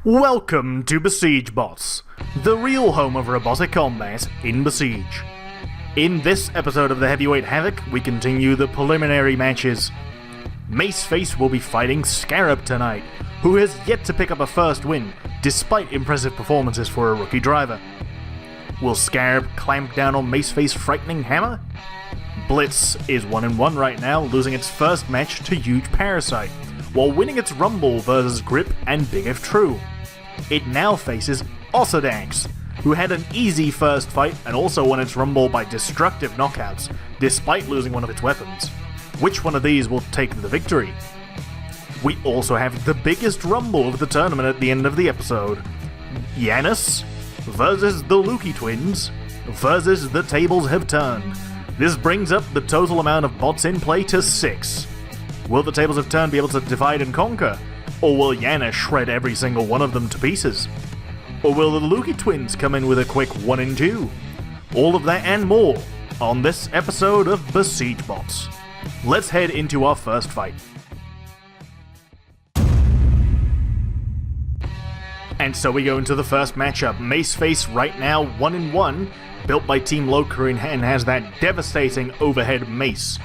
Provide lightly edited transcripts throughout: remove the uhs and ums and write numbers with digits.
Welcome to Besiege Bots, the real home of robotic combat in Besiege. In this episode of the Heavyweight Havoc, we continue the preliminary matches. Maceface will be fighting Scarab tonight, who has yet to pick up a first win, despite impressive performances for a rookie driver. Will Scarab clamp down on Maceface's frightening hammer? Blitz is 1-1 right now, losing its first match to Huge Parasite, while winning its Rumble versus Grip and Big If True. It now faces Ossodax, who had an easy first fight and also won its Rumble by destructive knockouts, despite losing one of its weapons. Which one of these will take the victory? We also have the biggest Rumble of the tournament at the end of the episode. Yanis versus the Lukey Twins versus the Tables Have Turned. This brings up the total amount of bots in play to 6. Will the Tables Have Turned be able to divide and conquer? Or will Yana shred every single one of them to pieces? Or will the Lukey Twins come in with a quick 1-2? All of that and more on this episode of Besiege Bots. Let's head into our first fight. And so we go into the first matchup. Maceface right now 1-1, built by Team Loker and has that devastating overhead mace.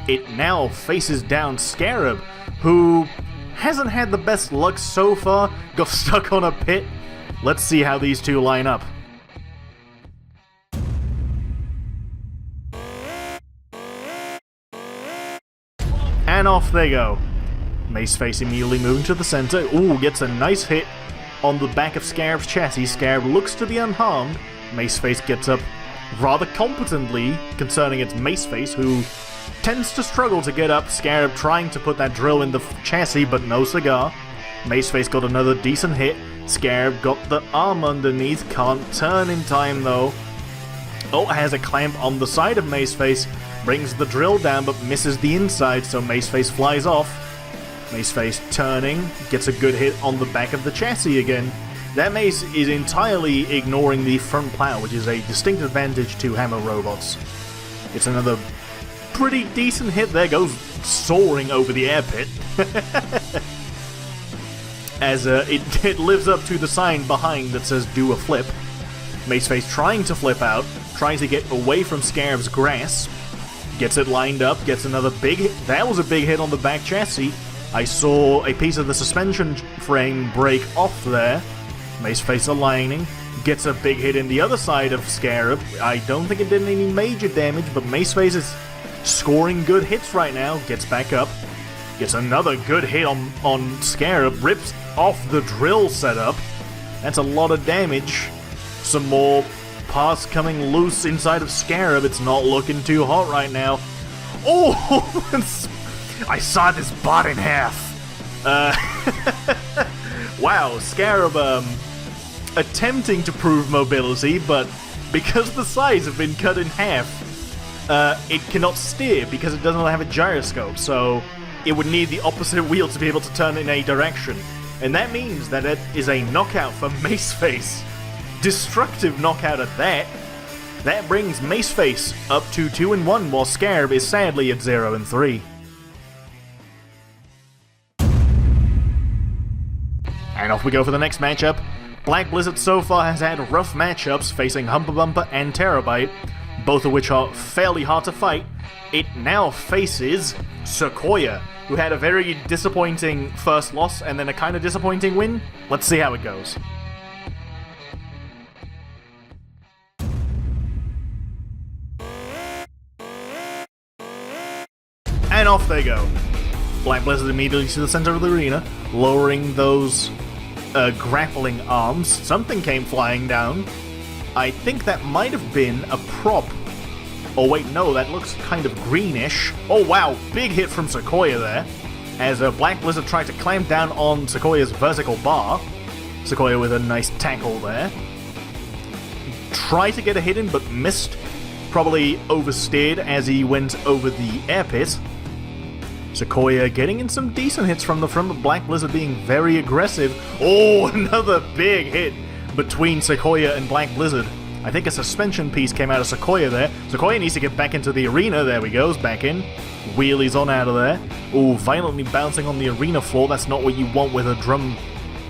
It now faces down Scarab, who hasn't had the best luck so far, got stuck on a pit. Let's see how these two line up. And off they go. Maceface immediately moving to the center. Ooh, gets a nice hit on the back of Scarab's chassis. Scarab looks to be unharmed. Maceface gets up rather competently concerning its Maceface, who tends to struggle to get up. Scarab trying to put that drill in the chassis, but no cigar. Maceface got another decent hit. Scarab got the arm underneath, can't turn in time though. Oh, has a clamp on the side of Maceface, brings the drill down but misses the inside, so Maceface flies off. Maceface turning, gets a good hit on the back of the chassis again. That mace is entirely ignoring the front plow, which is a distinct advantage to hammer robots. It's another pretty decent hit there, goes soaring over the air pit. As it lives up to the sign behind that says do a flip. Maceface trying to flip out, trying to get away from Scarab's grasp. Gets it lined up, gets another big hit. That was a big hit on the back chassis. I saw a piece of the suspension frame break off there. Maceface aligning, gets a big hit in the other side of Scarab. I don't think it did any major damage, but Maceface is scoring good hits right now. Gets back up, gets another good hit on Scarab, rips off the drill setup. That's a lot of damage. Some more parts coming loose inside of Scarab. It's not looking too hot right now. Oh, I saw this bot in half. Wow, Scarab attempting to prove mobility, but because the sides have been cut in half, it cannot steer because it doesn't have a gyroscope, so it would need the opposite wheel to be able to turn in a direction. And that means that it is a knockout for Maceface. Destructive knockout at that. That brings Maceface up to 2-1, while Scarab is sadly at 0-3. And off we go for the next matchup. Black Blizzard so far has had rough matchups facing Humper Bumper and Terabyte, both of which are fairly hard to fight. It now faces Sequoia, who had a very disappointing first loss and then a kind of disappointing win. Let's see how it goes. And off they go. Black Blizzard immediately to the center of the arena, lowering those grappling arms. Something came flying down. I think that might have been a prop. Oh wait, no, that looks kind of greenish. Oh wow, big hit from Sequoia there, as Black Blizzard tried to clamp down on Sequoia's vertical bar. Sequoia with a nice tackle there. Tried to get a hit in, but missed. Probably oversteered as he went over the air pit. Sequoia getting in some decent hits from the front, but Black Blizzard being very aggressive. Oh, another big hit between Sequoia and Black Blizzard. I think a suspension piece came out of Sequoia there. Sequoia needs to get back into the arena. There he goes, back in. Wheelies on out of there. Ooh, violently bouncing on the arena floor. That's not what you want with a drum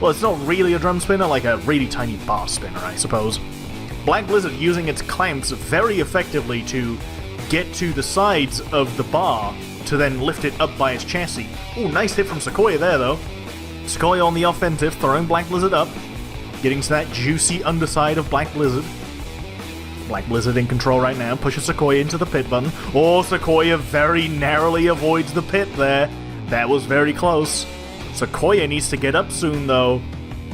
well, it's not really a drum spinner, like a really tiny bar spinner, I suppose. Black Blizzard using its clamps very effectively to get to the sides of the bar to then lift it up by its chassis. Ooh, nice hit from Sequoia there, though. Sequoia on the offensive, throwing Black Blizzard up, getting to that juicy underside of Black Blizzard. Black Blizzard in control right now, pushes Sequoia into the pit button. Oh, Sequoia very narrowly avoids the pit there. That was very close. Sequoia needs to get up soon, though.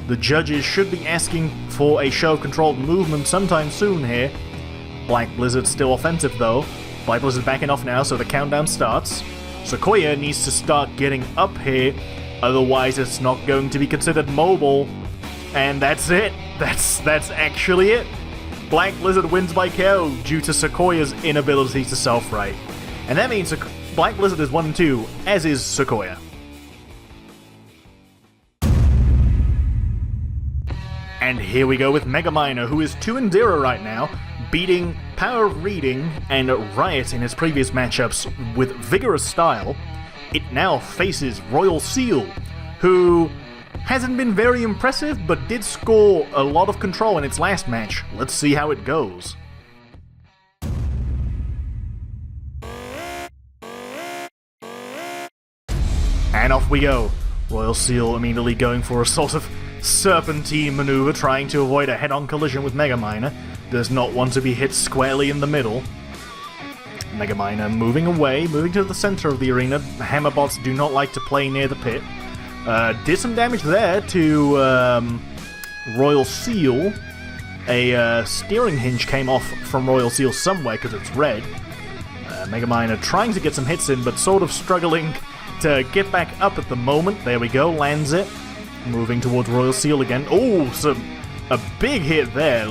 The judges should be asking for a show of controlled movement sometime soon here. Black Blizzard still offensive, though. Black Blizzard backing off now, so the countdown starts. Sequoia needs to start getting up here, otherwise it's not going to be considered mobile. And that's it. That's actually it. Black Blizzard wins by KO due to Sequoia's inability to self-right. And that means Black Blizzard is 1-2, as is Sequoia. And here we go with Megaminer, who is 2-0 right now, beating Power Reading and Riot in his previous matchups with vigorous style. It now faces Royal Seal, who hasn't been very impressive, but did score a lot of control in its last match. Let's see how it goes. And off we go. Royal Seal immediately going for a sort of serpentine maneuver, trying to avoid a head-on collision with Megaminer. Does not want to be hit squarely in the middle. Megaminer moving away, moving to the center of the arena. Hammerbots do not like to play near the pit. Did some damage there to Royal Seal. A steering hinge came off from Royal Seal somewhere because it's red. Megaminer trying to get some hits in, but sort of struggling to get back up at the moment. There we go, lands it. Moving towards Royal Seal again. Oh, a big hit there.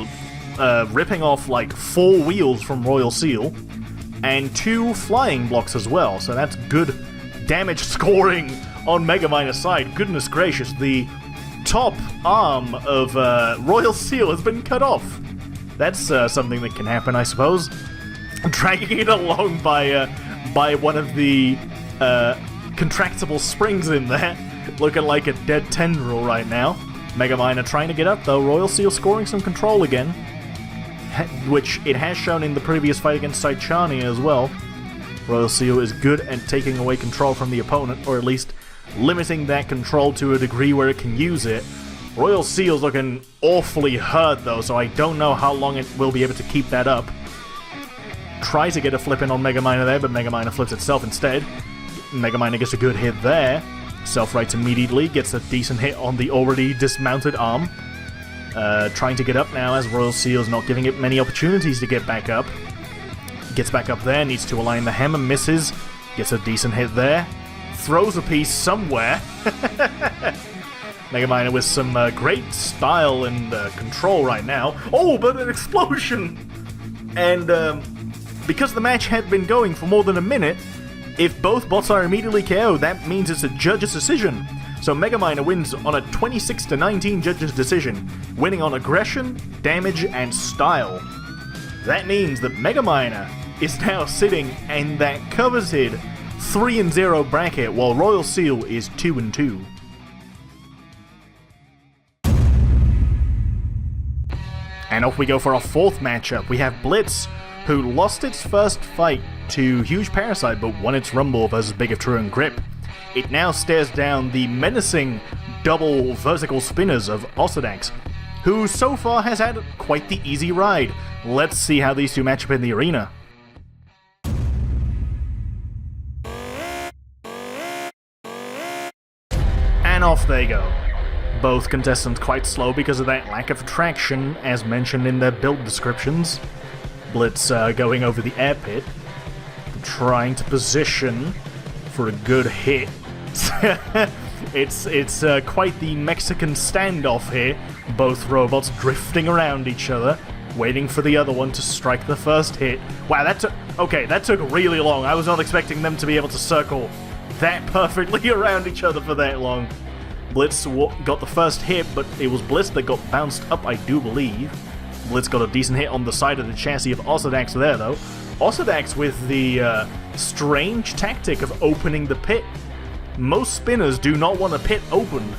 Ripping off like 4 wheels from Royal Seal. And 2 flying blocks as well, so that's good damage scoring on Megaminer's side. Goodness gracious, the top arm of Royal Seal has been cut off. That's something that can happen, I suppose. Dragging it along by one of the contractable springs in there. Looking like a dead tendril right now. Megaminer trying to get up though. Royal Seal scoring some control again, which it has shown in the previous fight against Saichani as well. Royal Seal is good at taking away control from the opponent, or at least limiting that control to a degree where it can use it. Royal Seal's looking awfully hurt though, so I don't know how long it will be able to keep that up. Tries to get a flip in on Megaminer there, but Megaminer flips itself instead. Megaminer gets a good hit there. Self-rights immediately, gets a decent hit on the already dismounted arm. Trying to get up now as Royal Seal's not giving it many opportunities to get back up. Gets back up there, needs to align the hammer, misses. Gets a decent hit there. Throws a piece somewhere. Megaminer with some great style and control right now. Oh, but an explosion! And because the match had been going for more than a minute, if both bots are immediately KO'd, that means it's a judge's decision. So Megaminer wins on a 26-19 judge's decision, winning on aggression, damage, and style. That means that Megaminer is now sitting in that coveted 3-0 bracket, while Royal Seal is 2-2. And off we go for our 4th matchup. We have Blitz, who lost its first fight to Huge Parasite but won its Rumble versus Big of True and Grip. It now stares down the menacing double vertical spinners of Osedax, who so far has had quite the easy ride. Let's see how these two match up in the arena. And off they go. Both contestants quite slow because of that lack of traction, as mentioned in their build descriptions. Blitz going over the air pit, trying to position for a good hit. It's quite the Mexican standoff here. Both robots drifting around each other, waiting for the other one to strike the first hit. Wow, that took really long. I was not expecting them to be able to circle that perfectly around each other for that long. Blitz got the first hit, but it was Blitz that got bounced up, I do believe. Blitz got a decent hit on the side of the chassis of Osedax there, though. Osedax with the strange tactic of opening the pit. Most spinners do not want a pit opened.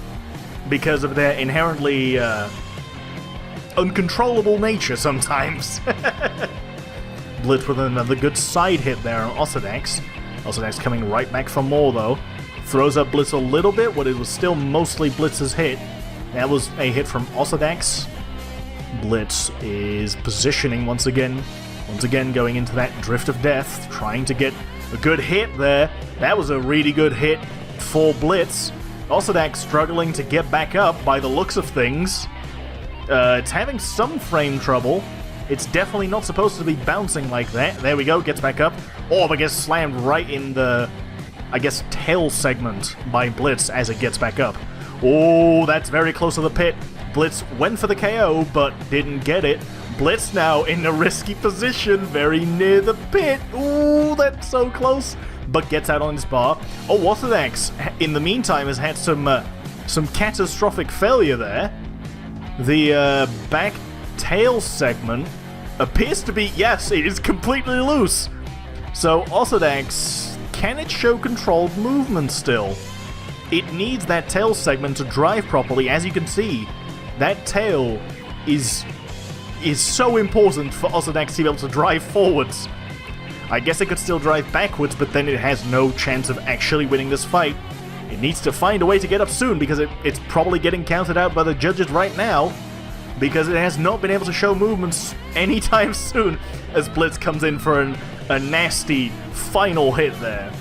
because of their inherently uncontrollable nature sometimes. Blitz with another good side hit there on Osedax. Osedax coming right back for more though. Throws up Blitz a little bit, but it was still mostly Blitz's hit. That was a hit from Osedax. Blitz is positioning once again going into that Drift of Death, trying to get a good hit there. That was a really good hit for Blitz. Osedax struggling to get back up by the looks of things. It's having some frame trouble. It's definitely not supposed to be bouncing like that. There we go, gets back up. Oh, but gets slammed right in the, I guess, tail segment by Blitz as it gets back up. Oh, that's very close to the pit. Blitz went for the KO, but didn't get it. Blitz now in a risky position, very near the pit. Ooh, that's so close, but gets out on his bar. Oh, Osedax, in the meantime, has had some catastrophic failure there. The back tail segment appears to be, yes, it is completely loose. So Osedax, can it show controlled movement still? It needs that tail segment to drive properly. As you can see, that tail is so important for Osedax to be able to drive forwards. I guess it could still drive backwards, but then it has no chance of actually winning this fight. It needs to find a way to get up soon, because it's probably getting counted out by the judges right now, because it has not been able to show movements anytime soon, as Blitz comes in for a nasty final hit there.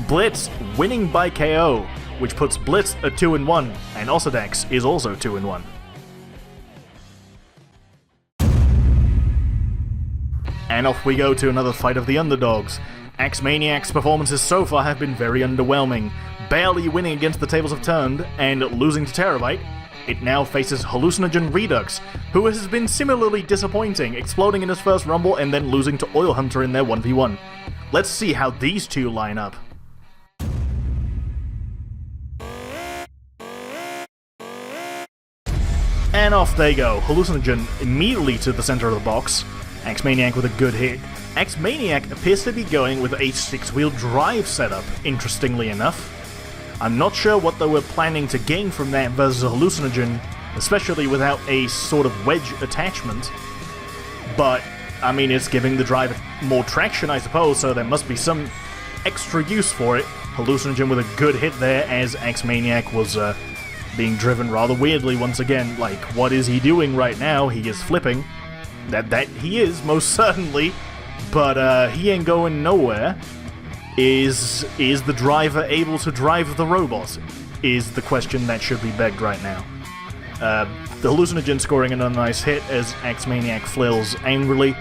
Blitz winning by KO, which puts Blitz at 2-1, and Osedax is also 2-1. And off we go to another fight of the underdogs. Axemaniac's performances so far have been very underwhelming, barely winning against the tables have turned, and losing to Terabyte. It now faces Hallucinogen Redux, who has been similarly disappointing, exploding in his first rumble and then losing to Oil Hunter in their 1v1. Let's see how these two line up. And off they go. Hallucinogen immediately to the center of the box. Axemaniac with a good hit. Axemaniac appears to be going with a 6-wheel drive setup, interestingly enough. I'm not sure what they were planning to gain from that versus Hallucinogen, especially without a sort of wedge attachment. But, I mean, it's giving the drive more traction, I suppose, so there must be some extra use for it. Hallucinogen with a good hit there as Axemaniac was being driven rather weirdly once again. Like, what is he doing right now? He is flipping. That he is, most certainly, but he ain't going nowhere. Is the driver able to drive the robot? Is the question that should be begged right now. The Hallucinogen scoring another nice hit as Axemaniac flails angrily.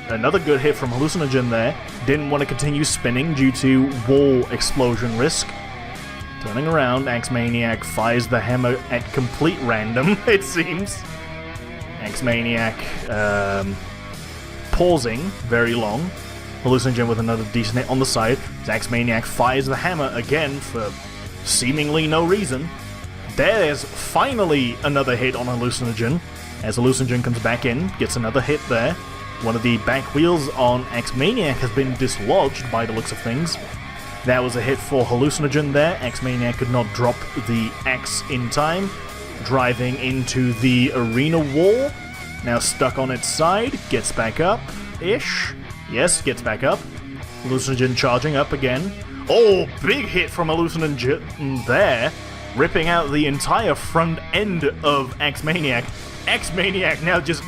Another good hit from Hallucinogen there. Didn't want to continue spinning due to wall explosion risk. Turning around, Axemaniac fires the hammer at complete random, it seems. Axemaniac pausing very long. Hallucinogen with another decent hit on the side. Axemaniac fires the hammer again for seemingly no reason. There's finally another hit on Hallucinogen, as Hallucinogen comes back in, gets another hit there. One of the back wheels on Axemaniac has been dislodged by the looks of things. That was a hit for Hallucinogen there. Axemaniac could not drop the axe in time, driving into the arena wall. Now stuck on its side, gets back up-ish. Yes, gets back up. Hallucinogen charging up again. Oh, big hit from Hallucinogen there, ripping out the entire front end of Axemaniac. Axemaniac now just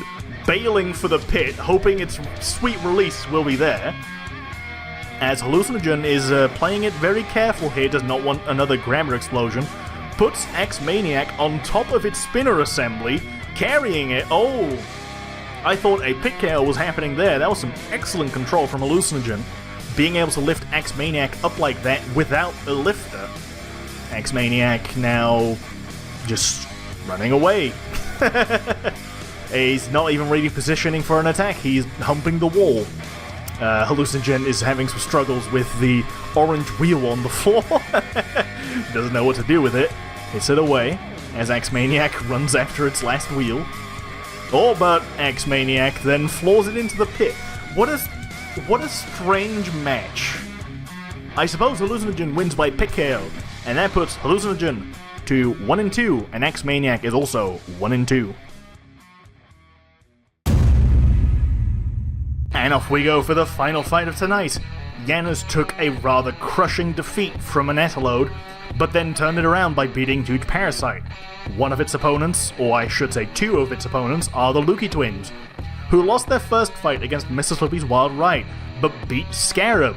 bailing for the pit, hoping its sweet release will be there. As Hallucinogen is playing it very careful here, does not want another grammar explosion. Puts Axemaniac on top of its spinner assembly, carrying it. Oh, I thought a pit KO was happening there. That was some excellent control from Hallucinogen, being able to lift Axemaniac up like that without a lifter. Axemaniac now just running away. He's not even really positioning for an attack, he's humping the wall. Hallucinogen is having some struggles with the orange wheel on the floor. Doesn't know what to do with it. Hits it away as Axemaniac runs after its last wheel. Oh, but Axemaniac then floors it into the pit. What a strange match. I suppose Hallucinogen wins by pit KO, and that puts Hallucinogen to 1-2, and X-Maniac is also 1-2. And off we go for the final fight of tonight. Janus took a rather crushing defeat from an Ethelode, but then turned it around by beating Huge Parasite. One of its opponents, or I should say two of its opponents, are the Lukey twins, who lost their first fight against Mississippi's Wild Ride, but beat Scarab.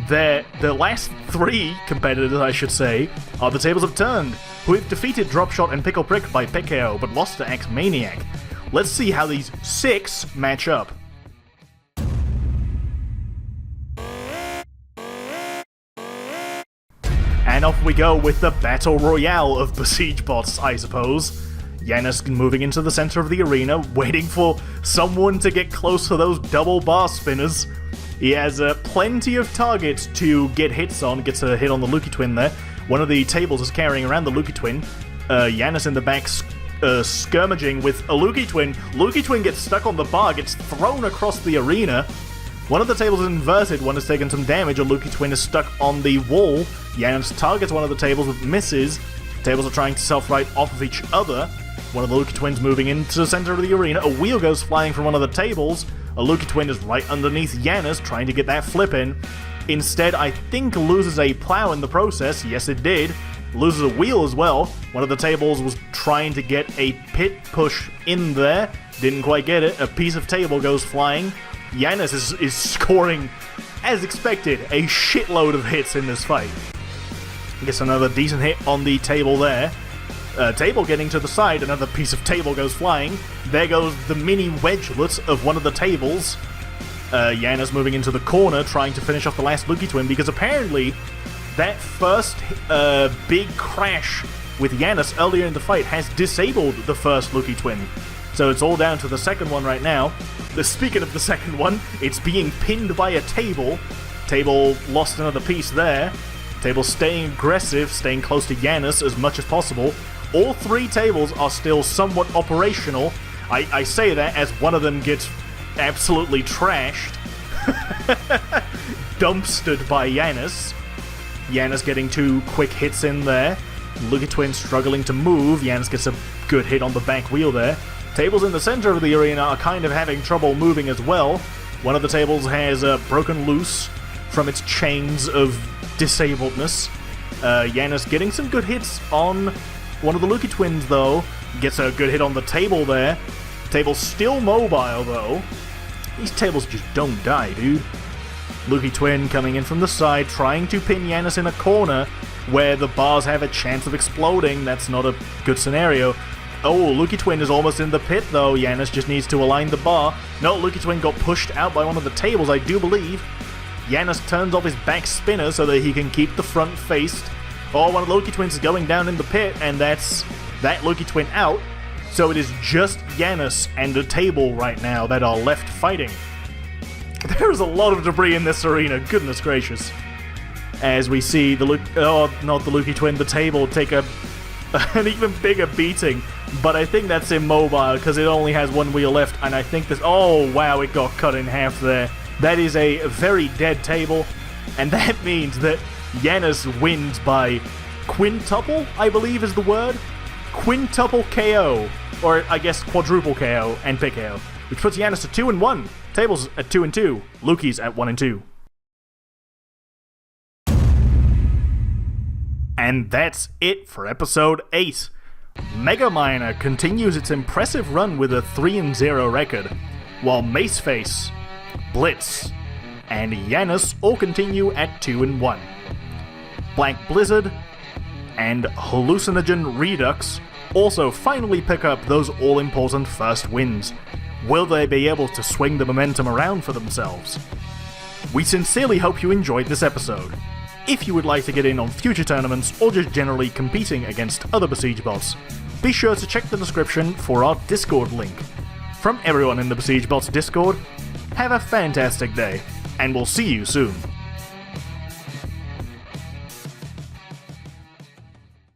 The last three competitors, I should say, are the Tables Have Turned, who have defeated Dropshot and Pickle Prick by PKO, but lost to X-Maniac. Let's see how these 6 match up. And off we go with the Battle Royale of Besiege Bots, I suppose. Janus moving into the center of the arena, waiting for someone to get close to those double bar spinners. He has plenty of targets to get hits on, gets a hit on the Lukey twin there. One of the tables is carrying around the Lukey twin. Janus in the back skirmaging with a Lukey twin. Lukey twin gets stuck on the bar, gets thrown across the arena. One of the tables is inverted, one has taken some damage, a Lukey twin is stuck on the wall. Janus targets one of the tables but misses. Tables are trying to self-right off of each other. One of the Lukey twins moving into the center of the arena. A wheel goes flying from one of the tables. A Lukey twin is right underneath Janus, trying to get that flip in. Instead, I think loses a plow in the process. Yes, it did. Loses a wheel as well. One of the tables was trying to get a pit push in there. Didn't quite get it. A piece of table goes flying. Janus is scoring, as expected, a shitload of hits in this fight. Gets another decent hit on the table there. Table getting to the side, another piece of table goes flying. There goes the mini wedgelet of one of the tables. Janus moving into the corner, trying to finish off the last Lukey twin, because apparently that first big crash with Janus earlier in the fight has disabled the first Lukey twin. So it's all down to the second one right now. Speaking of the second one, it's being pinned by a table. Table lost another piece there. Table staying aggressive, staying close to Janus as much as possible. All 3 tables are still somewhat operational. I say that as one of them gets absolutely trashed. Dumpstered by Janus. Janus getting 2 quick hits in there. Lukey twin struggling to move. Janus gets a good hit on the back wheel there. Tables in the center of the arena are kind of having trouble moving as well. One of the tables has broken loose from its chains of disabledness. Janus getting some good hits on one of the Lukey twins, though. Gets a good hit on the table there. Table's still mobile, though. These tables just don't die, dude. Lukey twin coming in from the side, trying to pin Janus in a corner where the bars have a chance of exploding. That's not a good scenario. Oh, Lukey twin is almost in the pit, though. Janus just needs to align the bar. No, Lukey twin got pushed out by one of the tables, I do believe. Janus turns off his back spinner so that he can keep the front faced. Oh, one of the Lukey twins is going down in the pit, and that's that Lukey twin out. So it is just Janus and a table right now that are left fighting. There's a lot of debris in this arena, goodness gracious. As we see the not the Lukey twin, the table take an even bigger beating. But I think that's immobile because it only has 1 wheel left, and I think this... Oh, wow, it got cut in half there. That is a very dead table, and that means that Janus wins by quintuple, I believe is the word. Quintuple KO, or I guess quadruple KO and pick KO, which puts Janus at 2-1. Tables at 2-2. Lukey's at 1-2. And that's it for episode 8. Megaminer continues its impressive run with a 3-0 record, while Maceface, Blitz, and Janus all continue at 2-1. Black Blizzard and Hallucinogen Redux also finally pick up those all-important first wins. Will they be able to swing the momentum around for themselves? We sincerely hope you enjoyed this episode. If you would like to get in on future tournaments or just generally competing against other Besiege Bots, be sure to check the description for our Discord link. From everyone in the Besiege Bots Discord, have a fantastic day, and we'll see you soon.